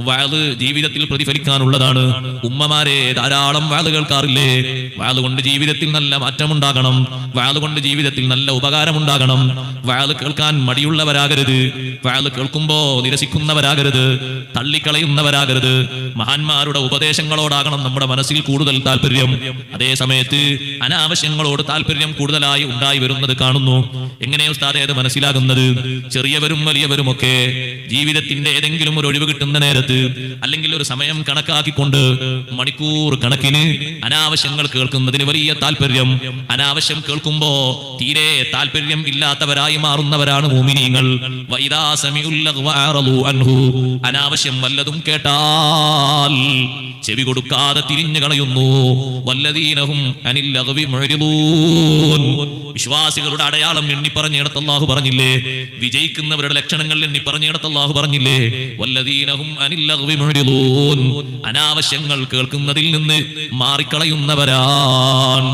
വഅദ് ജീവിതത്തിൽ പ്രതിഫലിക്കാനുള്ളതാണ്. ഉമ്മമാരെ ധാരാളം വഅദ് കേൾക്കാറില്ലേ? വഅദ് കൊണ്ട് ജീവിതത്തിൽ നല്ല മാറ്റമുണ്ടാകണം, വഅദ് കൊണ്ട് ജീവിതത്തിൽ നല്ല ഉപകാരമുണ്ടാകണം. വഅദ് കേൾക്കാൻ മടിയുള്ളവരാകരുത്, വഅദ് കേൾക്കുമ്പോ നിരസിക്കുന്നവരാകരുത്, തള്ളിക്കളയുന്നവരാകരുത്. മഹാന്മാരുടെ ഉപദേശങ്ങളോടാകണം നമ്മുടെ മനസ്സിൽ കൂടുതൽ താല്പര്യം. അതേ സമയത്ത് അനാവശ്യങ്ങളോട് താല്പര്യം കൂടുതലായി ഉണ്ടായി വരുന്നത് കാണുന്നു. എങ്ങനെ ഉസ്താദേ അത് മനസ്സിലാകുന്നത്? ചെറിയവരും വലിയവരുമൊക്കെ ജീവിതത്തിന്റെ ഏതെങ്കിലും ഒരു ഒഴിവ് കിട്ടുന്ന നേരത്ത് അല്ലെങ്കിൽ ഒരു സമയം കണക്കാക്കിക്കൊണ്ട് മണിക്കൂർ കണക്കിന് അനാവശ്യങ്ങൾ കേൾക്കുന്നതിന് വലിയ താല്പര്യം. അനാവശ്യം കേൾക്കുമ്പോ തീരെ താല്പര്യം ഇല്ലാത്തവരായി മാറുന്നവരാണ് മുഅ്മിനീങ്ങൾ. വഇദാ സമിഉൽ ലഗ്വ അറളു അൻഹു, അനാവശ്യം വല്ലതും കേട്ടാൽ ചെവി കൊടുക്കാതെ തിരിഞ്ഞു കളയുന്നു. വല്ലദീനഹും അനിൽ ലഗ്വി മുഅ്രിദൂൻ, വിശ്വാസികളുടെ അടയാളം എണ്ണി പറഞ്ഞിടത്ത് അല്ലാഹു പറഞ്ഞില്ലേ? വിജയിക്കുന്നവരുടെ ലക്ഷണങ്ങൾ എണ്ണി പറഞ്ഞിടത്ത് അല്ലാഹു പറഞ്ഞില്ലേ? വല്ലദീനഹും അനിൽ ലഗ്വി മുഅ്രിദൂൻ, അനാവശ്യങ്ങൾ കേൾക്കുന്നതിൽ നിന്ന് മാറിക്കളയുന്നവരാണ്.